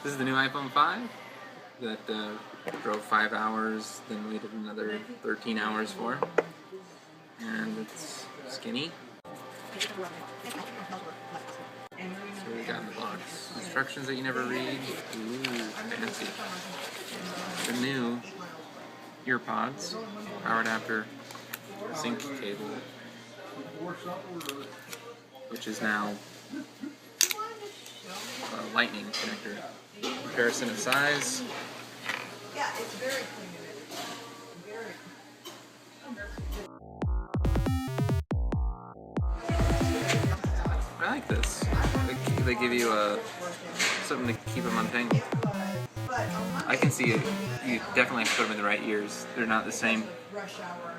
This is the new iPhone 5 that drove 5 hours, then waited another 13 hours for. And it's skinny. So we got in the box. Instructions that you never read. Ooh, fancy. The new earpods, power adapter, sync cable, which is now a lightning connector. Comparison of size. Yeah, it's very clean. I like this. They give you something to keep them untangled. I can see it. You definitely have to put them in the right ears. They're not the same. Rush hour.